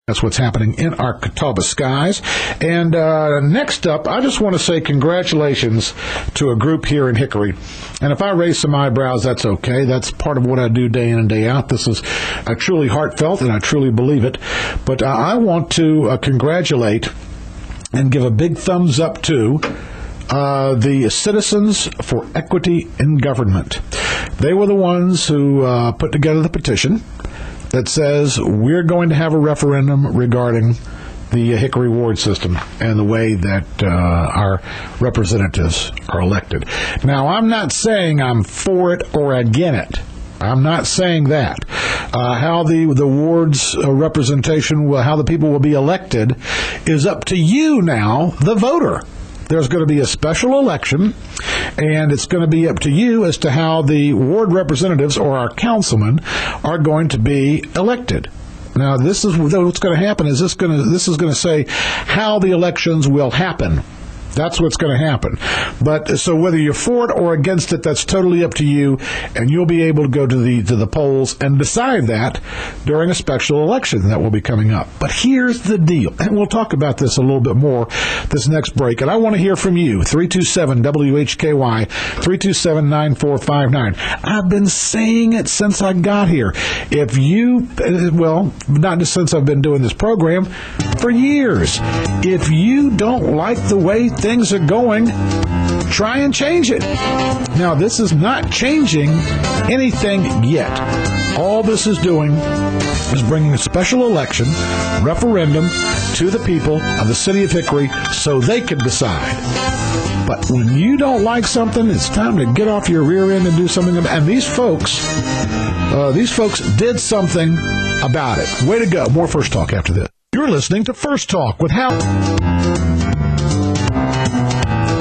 That's what's happening in our Catawba skies. And next up, I just want to say congratulations to a group here in Hickory. And if I raise some eyebrows, that's okay. That's part of what I do day in and day out. This is truly heartfelt, and I truly believe it. But I want to congratulate and give a big thumbs up to the Citizens for Equity in Government. They were the ones who put together the petition that says we're going to have a referendum regarding the Hickory ward system and the way that our representatives are elected. Now, I'm not saying I'm for it or against it. I'm not saying that. How the ward's representation, how the people will be elected, is up to you now, the voter. There's going to be a special election, and it's going to be up to you as to how the ward representatives or our councilmen are going to be elected. Now, this is what's going to happen. This is going to say how the elections will happen. That's what's going to happen. But so whether you're for it or against it, that's totally up to you, and you'll be able to go to the polls and decide that during a special election that will be coming up. But here's the deal, and we'll talk about this a little bit more this next break, and I want to hear from you. 327-WHKY, 327-9459. I've been saying it since I got here. If you, well, not just since I've been doing this program, for years. If you don't like the way things are going, try and change it. Now, this is not changing anything yet. All this is doing is bringing a special election, referendum, to the people of the city of Hickory so they can decide. But when you don't like something, it's time to get off your rear end and do something about it. And these folks did something about it. Way to go. More First Talk after this. You're listening to First Talk with Hal.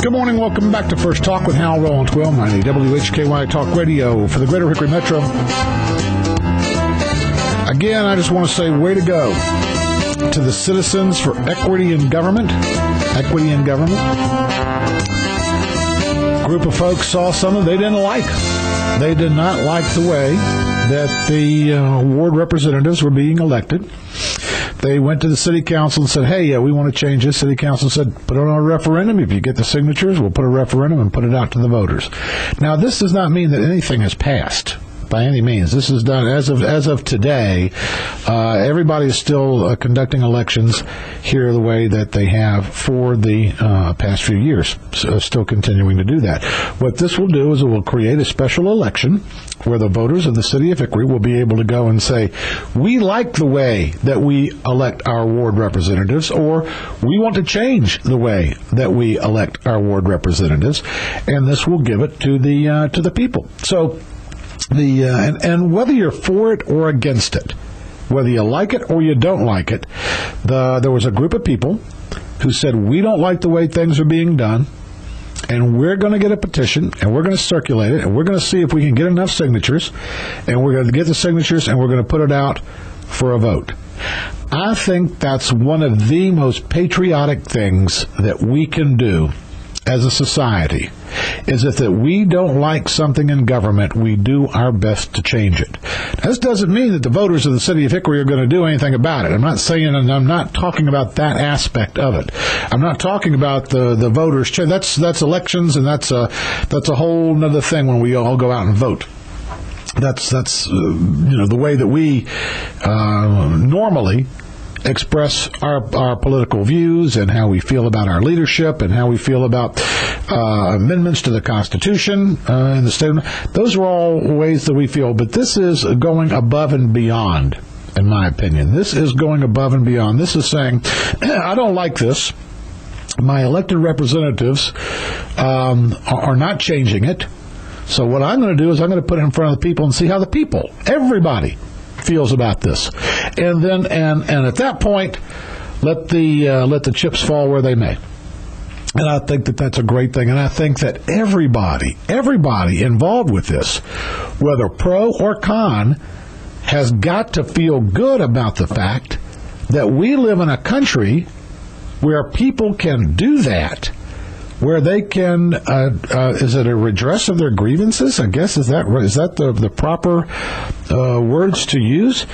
Good morning. Welcome back to First Talk with Hal Row on 1290 WHKY Talk Radio for the Greater Hickory Metro. Again, I just want to say way to go to the Citizens for Equity in Government. Equity in Government. A group of folks saw something they didn't like. They did not like the way that the ward representatives were being elected. They went to the city council and said, hey, we want to change this. City council said, put it on a referendum. If you get the signatures, we'll put a referendum and put it out to the voters. Now, this does not mean that anything has passed by any means. This is done as of today. Everybody is still conducting elections here the way that they have for the past few years, so still continuing to do that. What this will do is it will create a special election where the voters of the city of Hickory will be able to go and say, we like the way that we elect our ward representatives, or we want to change the way that we elect our ward representatives, and this will give it to the people. So and whether you're for it or against it, whether you like it or you don't like it, there was a group of people who said, we don't like the way things are being done, and we're going to get a petition, and we're going to circulate it, and we're going to see if we can get enough signatures, and we're going to get the signatures, and we're going to put it out for a vote. I think that's one of the most patriotic things that we can do as a society, is that we don't like something in government, we do our best to change it. This doesn't mean that the voters of the city of Hickory are going to do anything about it. I'm not saying, and I'm not talking about that aspect of it. I'm not talking about the voters. That's elections, and that's a whole other thing when we all go out and vote. That's the way that we normally express our political views and how we feel about our leadership and how we feel about amendments to the Constitution in the state. Those are all ways that we feel, but this is going above and beyond, in my opinion. This is going above and beyond. This is saying, I don't like this. My elected representatives are not changing it. So what I'm going to do is I'm going to put it in front of the people and see how the people, everybody, feels about this, and then and at that point, let the chips fall where they may. And I think that that's a great thing, and I think that everybody involved with this, whether pro or con, has got to feel good about the fact that we live in a country where people can do that where they can, is it a redress of their grievances? I guess, is that the proper words to use?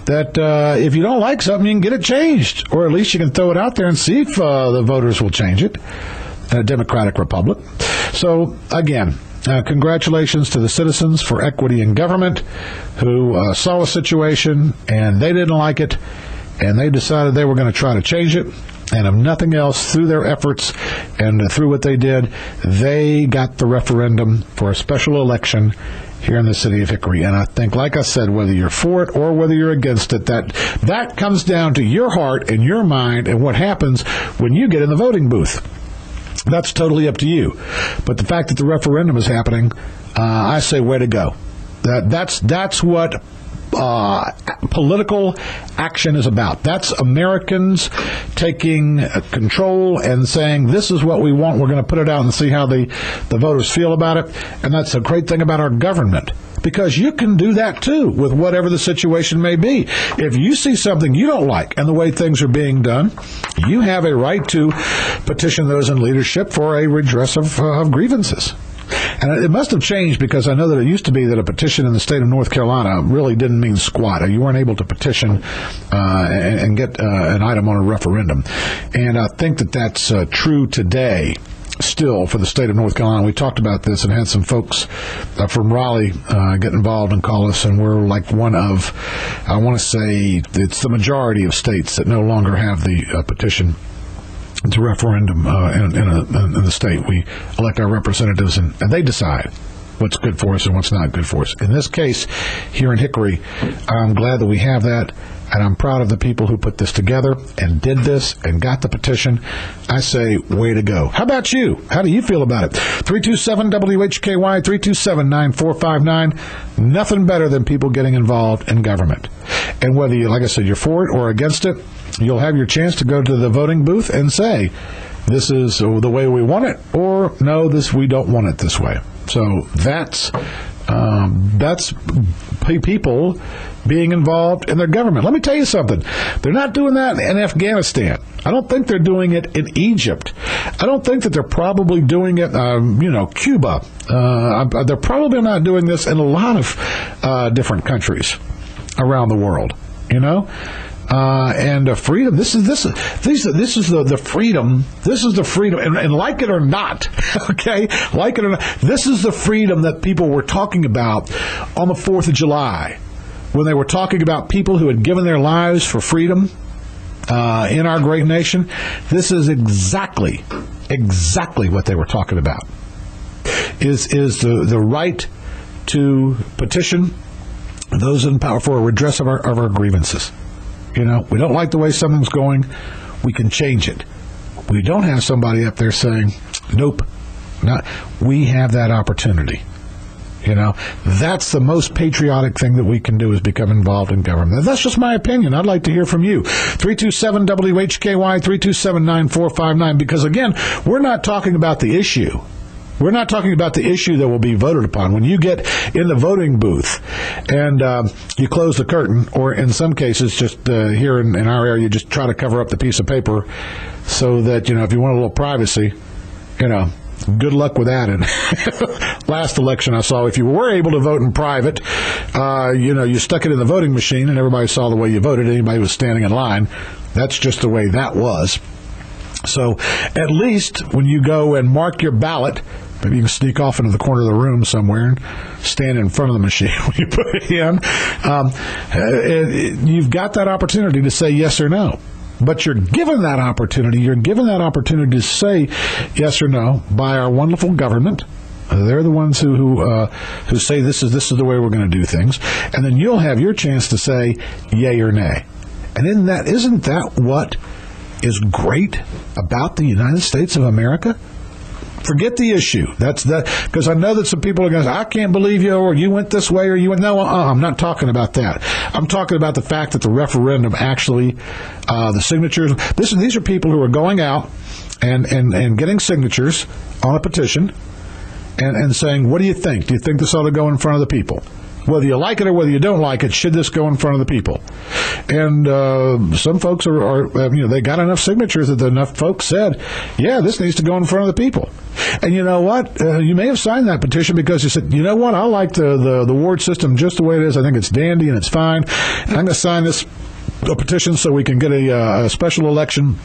That if you don't like something, you can get it changed, or at least you can throw it out there and see if the voters will change it in a democratic republic. So, again, congratulations to the Citizens for Equity in Government who saw a situation and they didn't like it, and they decided they were going to try to change it. And if nothing else, through their efforts and through what they did, they got the referendum for a special election here in the city of Hickory. And I think, like I said, whether you're for it or whether you're against it, that comes down to your heart and your mind and what happens when you get in the voting booth. That's totally up to you. But the fact that the referendum is happening, I say way to go. That's what political action is about. That's Americans taking control and saying, this is what we want, we're going to put it out and see how the voters feel about it. And that's a great thing about our government, because you can do that too with whatever the situation may be. If you see something you don't like and the way things are being done, you have a right to petition those in leadership for a redress of grievances. And it must have changed, because I know that it used to be that a petition in the state of North Carolina really didn't mean squat. You weren't able to petition and get an item on a referendum. And I think that that's true today still for the state of North Carolina. We talked about this and had some folks from Raleigh get involved and call us, and we're like one of, I want to say, it's the majority of states that no longer have the petition to referendum in the state. We elect our representatives, and they decide what's good for us and what's not good for us. In this case, here in Hickory, I'm glad that we have that, and I'm proud of the people who put this together and did this and got the petition. I say, way to go. How about you? How do you feel about it? 327-WHKY, 327-9459. Nothing better than people getting involved in government. And whether you, like I said, you're for it or against it, you'll have your chance to go to the voting booth and say, this is the way we want it, or no, we don't want it this way. So that's people being involved in their government. Let me tell you something. They're not doing that in Afghanistan. I don't think they're doing it in Egypt. I don't think that they're probably doing it, Cuba. They're probably not doing this in a lot of different countries around the world, and freedom. This is the freedom. This is the freedom, and like it or not, okay, like it or not, this is the freedom that people were talking about on the 4th of July, when they were talking about people who had given their lives for freedom in our great nation. This is exactly what they were talking about. Is the right to petition those in power for a redress of our grievances. We don't like the way something's going, we can change it. We don't have somebody up there saying, nope, not. We have that opportunity. That's the most patriotic thing that we can do, is become involved in government. That's just my opinion. I'd like to hear from you. 327-WHKY, 327-9459, because again, we're not talking about the issue. We're not talking about the issue that will be voted upon. When you get in the voting booth and you close the curtain, or in some cases, just here in our area, you just try to cover up the piece of paper so that, if you want a little privacy, good luck with that. And last election I saw, if you were able to vote in private, you stuck it in the voting machine and everybody saw the way you voted. Anybody who was standing in line, that's just the way that was. So at least when you go and mark your ballot, maybe you can sneak off into the corner of the room somewhere and stand in front of the machine when you put it in. You've got that opportunity to say yes or no. But you're given that opportunity. You're given that opportunity to say yes or no by our wonderful government. They're the ones who say this is the way we're going to do things. And then you'll have your chance to say yay or nay. And isn't that what is great about the United States of America? Forget the issue. Because I know that some people are going to say, I can't believe you, or you went this way, or you went. No, I'm not talking about that. I'm talking about the fact that the referendum actually, the signatures. These are people who are going out and getting signatures on a petition and saying, what do you think? Do you think this ought to go in front of the people? whether you like it or whether you don't like it, should this go in front of the people? And some folks are they got enough signatures that enough folks said, yeah, this needs to go in front of the people. And you know what? You may have signed that petition because you said, you know what, I like the ward system just the way it is. I think it's dandy and it's fine. And I'm going to sign this petition so we can get a special election,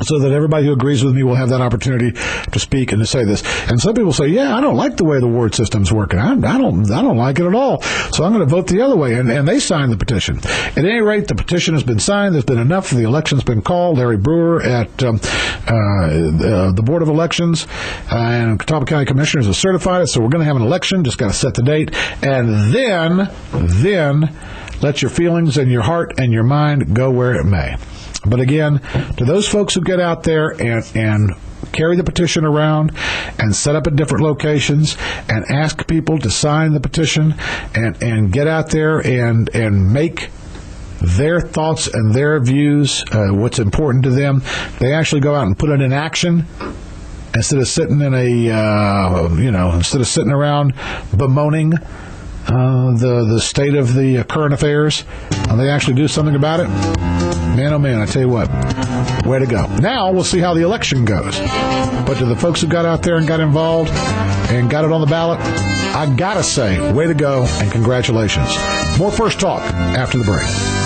so that everybody who agrees with me will have that opportunity to speak and to say this. And some people say, yeah, I don't like the way the ward system's working. I don't like it at all. So I'm going to vote the other way. And they signed the petition. At any rate, the petition has been signed. There's been enough. The election's been called. Larry Brewer at the Board of Elections and Catawba County Commissioners have certified it. So we're going to have an election. Just got to set the date. And then let your feelings and your heart and your mind go where it may. But again, to those folks who get out there and carry the petition around and set up at different locations and ask people to sign the petition and get out there and make their thoughts and their views what's important to them, they actually go out and put it in action. Instead of sitting in instead of sitting around bemoaning the state of the current affairs, they actually do something about it. Man, oh man, I tell you what, way to go. Now we'll see how the election goes. But to the folks who got out there and got involved and got it on the ballot, I gotta say, way to go and congratulations. More First Talk after the break.